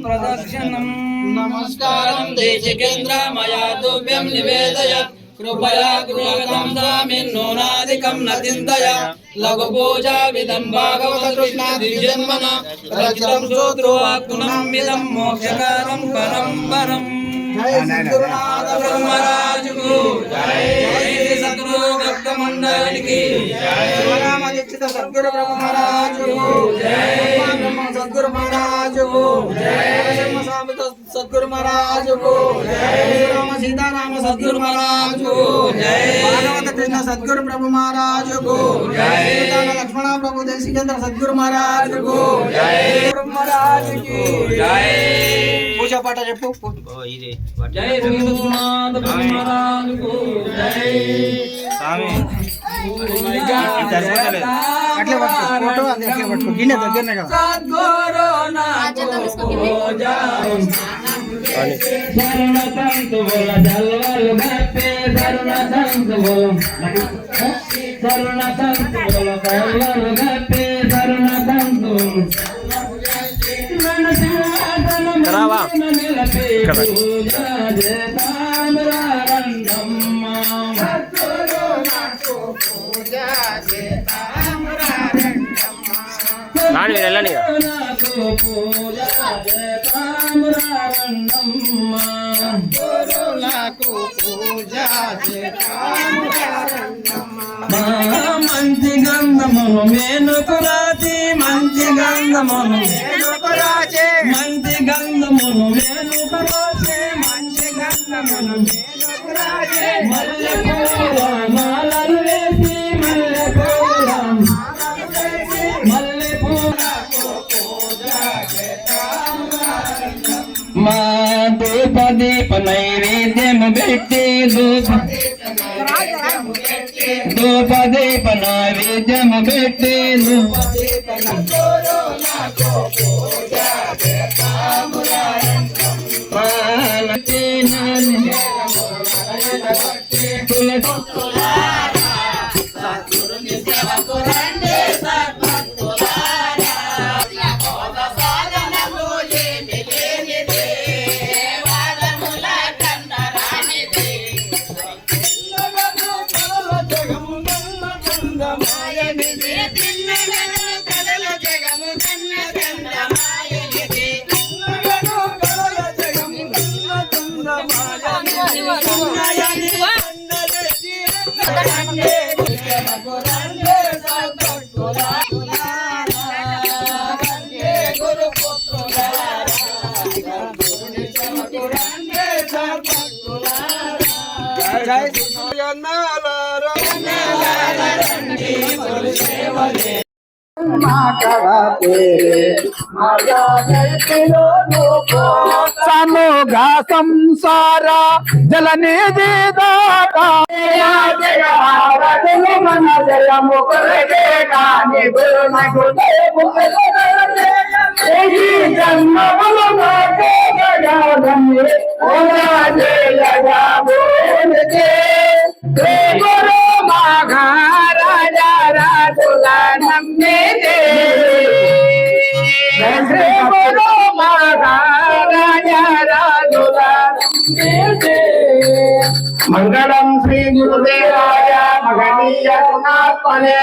प्रदक्षिणं नमस्कारं देशिकेन्द्र मया तुभ्यं निवेदय कृपया गृहगतं स्वामिन्नूनादिकं न चिन्तय लघुपूजा विदं भागवत कृष्णादिजन्मन रचितं सूत्रोऽकुनमिदं मोक्षकारं परं परम्। जय सद्गुरुनाथ ब्रह्मराज को जय, जय सद्गुरु भक्त मंडल की जय, रामादित्य सद्गुरु ब्रह्म महाराज को जय, ब्रह्म सद्गुरु महाराज को जय, स्वामी सद्गुरु महाराज को जय, राम सीताराम सद्गुरु महाराज को जय, भागवत कृष्ण सद्गुरु प्रभु महाराज को जय, लक्ष्मण प्रभु देशिकेन्द्र सद्गुरु महाराज को जय, महाराज की जय। पूजा पाठ చెప్పు जय रघुनाथ महाराज को जय। स्वामी అట్లే పట్టుకో ఫోటో అది అట్లే పట్టుకో గిన్నె దగ్గరనే కదా శరణతంతు బోల జల్వల్ గప్పే శరణతంతు బోల శరణతంతు బోల జల్వల్ గప్పే శరణతంతు రావా ఇక్కడ నాని వెళ్ళని మంచి గంధమును మేనుకురాచి మంచి గంధమును మేనుకురాచి మంచి గంధమును మేనుకురాచి మంచి గంధమును మేనుకురాచి మల్లె పూల మాలలు వేసి మల్లె పూల మల్లె పూలకు పూజ మా ధూప దీప నైవేద్యము పెట్టి ధూప దీప నైవేద్యము పెట్టి సమోఘ సంసార జలనిధి దాత మన జయము గురు మహారాజా రాజుల నమ్మే గురు మహారాజా రాజుల మంగళం శ్రీ గురుదేవాయ మహనీయ గుణాత్మనే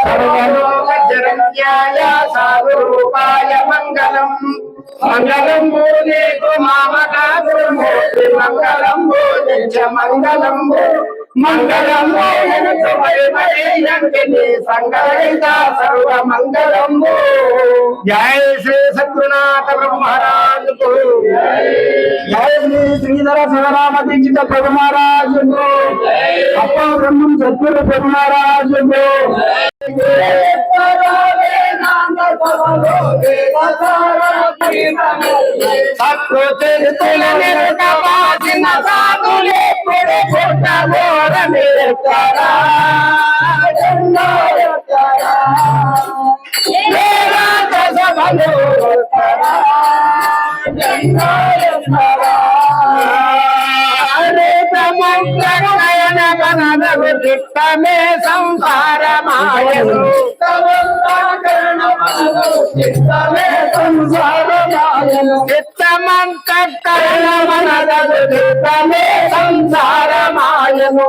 సర్వలోకజనన్యాయ సాధురూపాయ మంగళం మంగళం భూదేకు మామకా గురుమూర్తి మంగళం భూజ మంగళం మంగళం సంగళిత సర్వ మంగళం జయ శ్రీ సద్గురునాథ బ్రహ్మరాజ్ జయ శ్రీ శ్రీధర శివరామ దీక్షిత ప్రభు మహారాజ్ అప్ప బ్రహ్మం సద్గురు ప్రభు మహారాజ్ చిత్తమే సంసారమాయ చిత్తమే సంసారమాయ చిత్తమంత కరణమనదగు చిత్తమే సంసారమాయను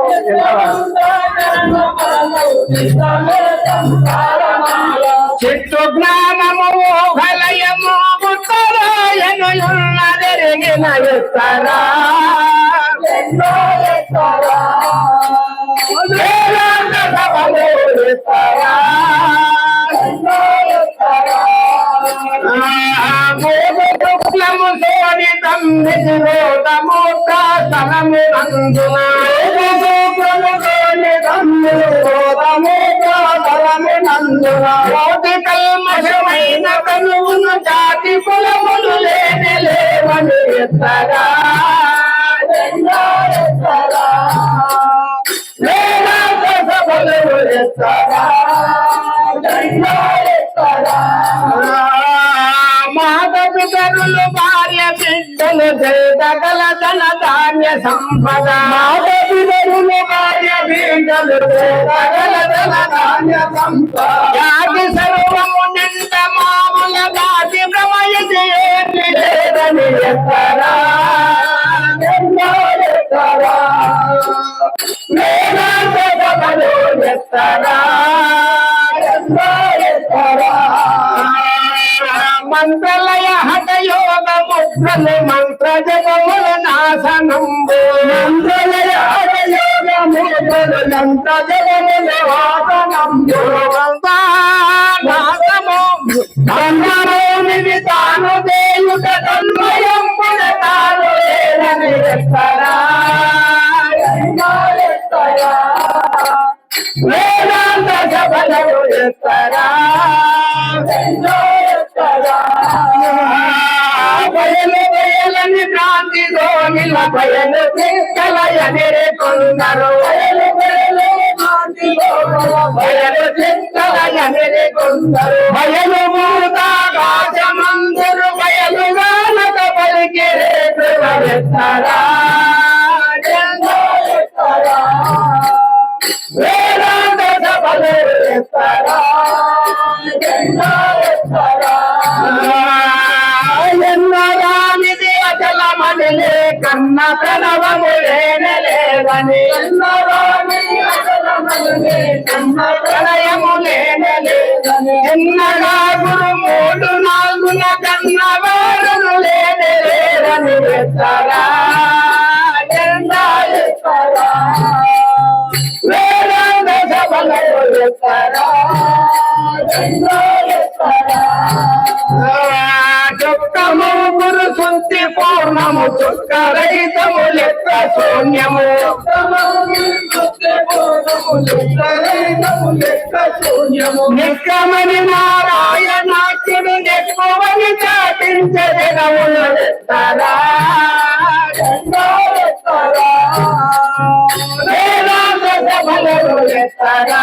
చిత్తు జ్ఞానము మోహలయము ఉత్తరాయను ఉన్నదెరిగిన ఎత్తరా వేదాంత సభలో ఎత్తరా శోణితం నిరోధమూర్తము నందున కోటి కల్మషమైన కనువును జాతి కులములు లేవని ఎత్తరా వేదాంత సభలు ఎత్తరా మాతపితరులు భార్య బిడ్డలు చేతగల ధన ధాన్య సంపద మాతపితరులు భార్య బిడ్డలు చేతగల ధన ధాన్య సంపద జాతి సర్వము నింద మాముల జాతి ప్రమయతి ఏమి లేదని ఎత్తరా వేదాంత సభలు ఎత్తరా మంత్రలయ హఠయోగ ముద్రలు మంత్ర జగముల నాశనంబు మంత్రలయ హఠయోగ ముద్రలు మంత్ర జగముల నాశనంబు నాశము ధర్మమోని తాను దేయుట తన్మయంబున తాను లేదని ఎత్తరా వేదాంత సభలు ఎత్తరా బయలు బయలని క్రాంతి గోవిల బయలు చిక్కలయని కొందరు బయలు చిక్కలయని కొందరు బయలు భూతాకాశమందరు బయలు గానక పలికి రేతుల ఎత్తరా వేదాంత సభలు ఎత్తరా ఎన్నరానిది అచలమనిలే కన్న ప్రణవములేనలేవని ప్రళయములేనలేదని ఎన్నగా గురు మూడు నాలుగుల కన్నవారులు లేనలేదని ఎత్తరా వేదాంత సభలు ఎత్తరా చుక్కము గురు శుద్ధి పూర్ణము చుక్క రహితము లెక్క శూన్యము నిక్కమని నారాయణాక్షుడు ఎక్కువని చాటించదనములు ఎత్తరా వేదాంత సభలు ఎత్తరా